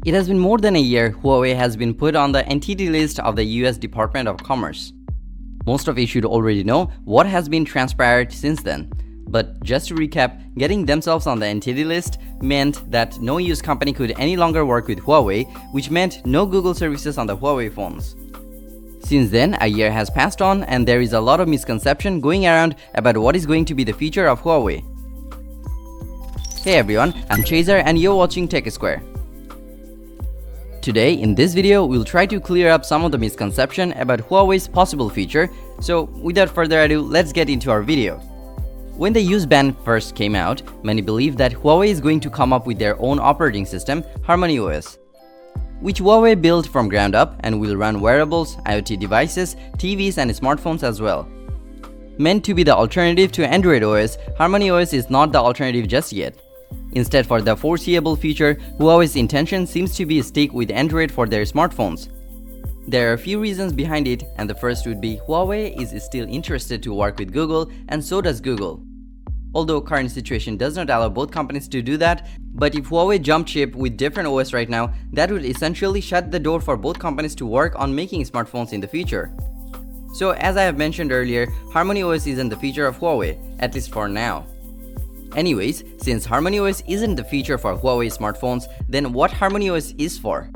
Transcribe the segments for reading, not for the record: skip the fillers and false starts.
It has been more than a year Huawei has been put on the entity list of the US Department of Commerce. Most of you should already know what has been transpired since then. But just to recap, getting themselves on the entity list meant that no US company could any longer work with Huawei, which meant no Google services on the Huawei phones. Since then, a year has passed on and there is a lot of misconception going around about what is going to be the future of Huawei. Hey everyone, I'm Chaser and you're watching Tech Square. Today, in this video, we'll try to clear up some of the misconception about Huawei's possible future, so without further ado, let's get into our video. When the use ban first came out, many believed that Huawei is going to come up with their own operating system, HarmonyOS, which Huawei built from ground up and will run wearables, IoT devices, TVs and smartphones as well. Meant to be the alternative to Android OS, HarmonyOS is not the alternative just yet. Instead, for the foreseeable future, Huawei's intention seems to be to stick with Android for their smartphones. There are a few reasons behind it, and the first would be Huawei is still interested to work with Google, and so does Google. Although current situation does not allow both companies to do that, but if Huawei jumped ship with different OS right now, that would essentially shut the door for both companies to work on making smartphones in the future. So as I have mentioned earlier, HarmonyOS isn't the future of Huawei, at least for now. Anyways, since HarmonyOS isn't the feature for Huawei smartphones, then what HarmonyOS is for?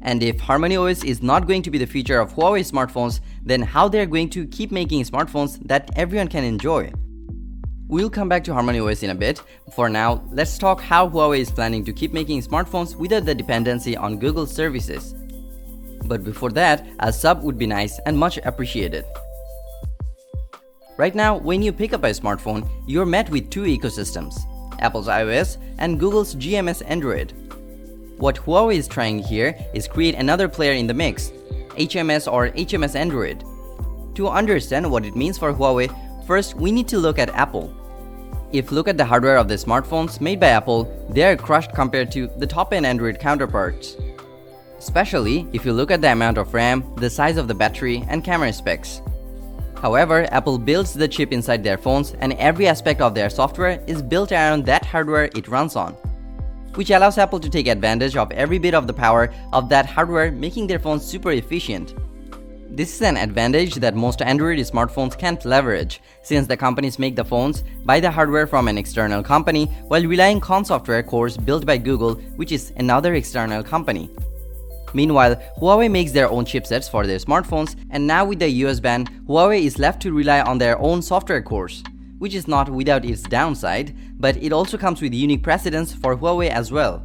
And if HarmonyOS is not going to be the feature of Huawei smartphones, then how they're going to keep making smartphones that everyone can enjoy? We'll come back to HarmonyOS in a bit. For now, let's talk how Huawei is planning to keep making smartphones without the dependency on Google services. But before that, a sub would be nice and much appreciated. Right now, when you pick up a smartphone, you're met with two ecosystems, Apple's iOS and Google's GMS Android. What Huawei is trying here is create another player in the mix, HMS or HMS Android. To understand what it means for Huawei, first we need to look at Apple. If you look at the hardware of the smartphones made by Apple, they are crushed compared to the top-end Android counterparts. Especially if you look at the amount of RAM, the size of the battery, and camera specs. However, Apple builds the chip inside their phones and every aspect of their software is built around that hardware it runs on, which allows Apple to take advantage of every bit of the power of that hardware, making their phones super efficient. This is an advantage that most Android smartphones can't leverage, since the companies make the phones, buy the hardware from an external company while relying on software cores built by Google, which is another external company. Meanwhile, Huawei makes their own chipsets for their smartphones, and now with the US ban, Huawei is left to rely on their own software cores, which is not without its downside, but it also comes with unique precedence for Huawei as well.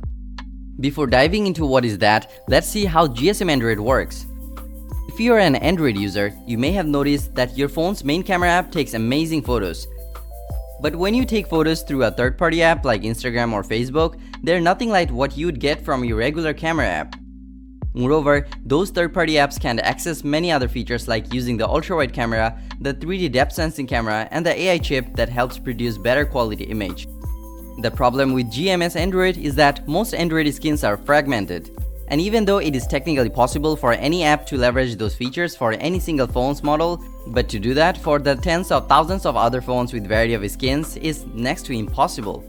Before diving into what is that, let's see how GSM Android works. If you are an Android user, you may have noticed that your phone's main camera app takes amazing photos. But when you take photos through a third-party app like Instagram or Facebook, they're nothing like what you'd get from your regular camera app. Moreover, those third-party apps can access many other features like using the ultra-wide camera, the 3D depth sensing camera, and the AI chip that helps produce better quality image. The problem with GMS Android is that most Android skins are fragmented. And even though it is technically possible for any app to leverage those features for any single phone's model, but to do that for the tens of thousands of other phones with variety of skins is next to impossible.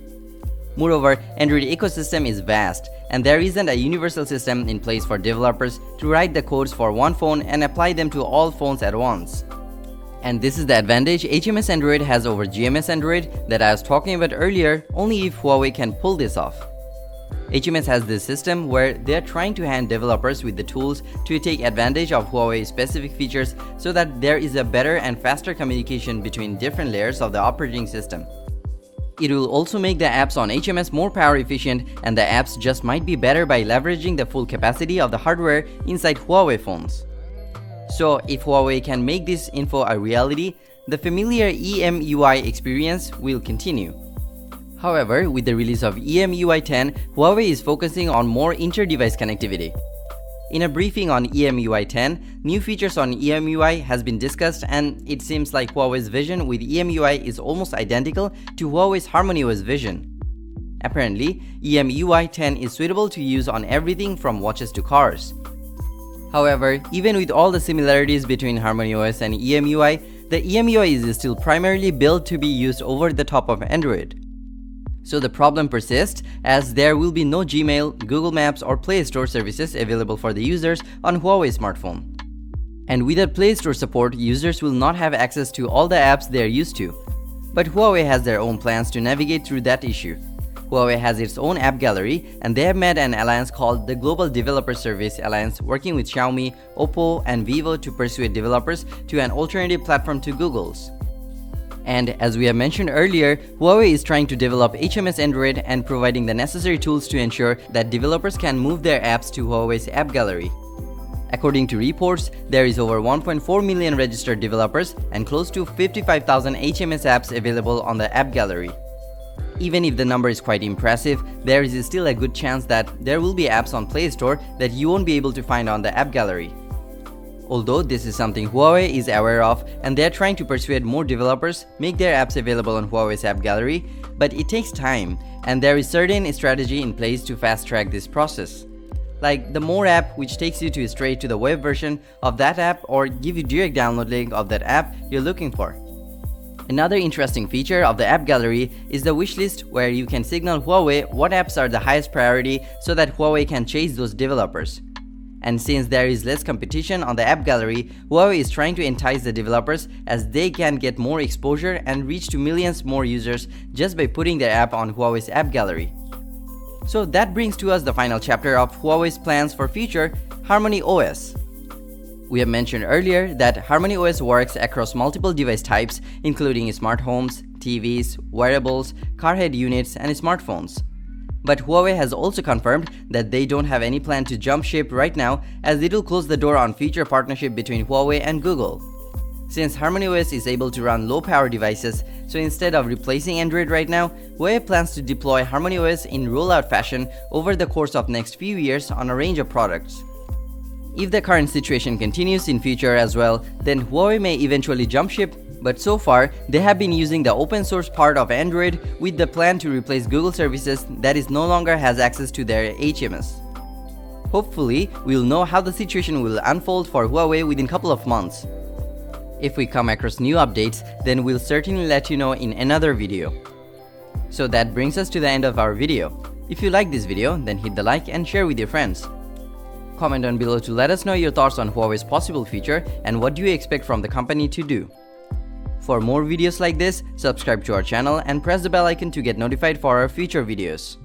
Moreover, Android ecosystem is vast, and there isn't a universal system in place for developers to write the codes for one phone and apply them to all phones at once. And this is the advantage HMS Android has over GMS Android that I was talking about earlier, only if Huawei can pull this off. HMS has this system where they are trying to hand developers with the tools to take advantage of Huawei's specific features so that there is a better and faster communication between different layers of the operating system. It will also make the apps on HMS more power efficient, and the apps just might be better by leveraging the full capacity of the hardware inside Huawei phones. So if Huawei can make this info a reality, the familiar EMUI experience will continue. However, with the release of EMUI 10, Huawei is focusing on more inter-device connectivity. In a briefing on EMUI 10, new features on EMUI has been discussed, and it seems like Huawei's vision with EMUI is almost identical to Huawei's HarmonyOS vision. Apparently, EMUI 10 is suitable to use on everything from watches to cars. However, even with all the similarities between HarmonyOS and EMUI, the EMUI is still primarily built to be used over the top of Android. So the problem persists as there will be no Gmail, Google Maps or Play Store services available for the users on Huawei smartphone. And without Play Store support, users will not have access to all the apps they are used to. But Huawei has their own plans to navigate through that issue. Huawei has its own app gallery, and they have made an alliance called the Global Developer Service Alliance, working with Xiaomi, Oppo and Vivo to persuade developers to an alternative platform to Google's. And as we have mentioned earlier, Huawei is trying to develop HMS Android and providing the necessary tools to ensure that developers can move their apps to Huawei's app gallery. According to reports, there is over 1.4 million registered developers and close to 55,000 HMS apps available on the app gallery. Even if the number is quite impressive, there is still a good chance that there will be apps on Play Store that you won't be able to find on the app gallery. Although this is something Huawei is aware of and they are trying to persuade more developers make their apps available on Huawei's app gallery, but it takes time and there is certain strategy in place to fast track this process. Like the more app which takes you straight to the web version of that app or give you direct download link of that app you're looking for. Another interesting feature of the app gallery is the wishlist, where you can signal Huawei what apps are the highest priority so that Huawei can chase those developers. And since there is less competition on the app gallery, Huawei is trying to entice the developers as they can get more exposure and reach to millions more users just by putting their app on Huawei's app gallery. So that brings to us the final chapter of Huawei's plans for future, Harmony OS. We have mentioned earlier that Harmony OS works across multiple device types, including smart homes, TVs, wearables, car head units, and smartphones. But Huawei has also confirmed that they don't have any plan to jump ship right now, as it will close the door on future partnership between Huawei and Google. Since Harmony OS is able to run low-power devices, so instead of replacing Android right now, Huawei plans to deploy Harmony OS in rollout fashion over the course of next few years on a range of products. If the current situation continues in future as well, then Huawei may eventually jump ship, but so far they have been using the open source part of Android with the plan to replace Google services that is no longer has access to their HMS. Hopefully, we'll know how the situation will unfold for Huawei within a couple of months. If we come across new updates, then we'll certainly let you know in another video. So that brings us to the end of our video. If you like this video, then hit the like and share with your friends. Comment down below to let us know your thoughts on Huawei's possible future and what do you expect from the company to do. For more videos like this, subscribe to our channel and press the bell icon to get notified for our future videos.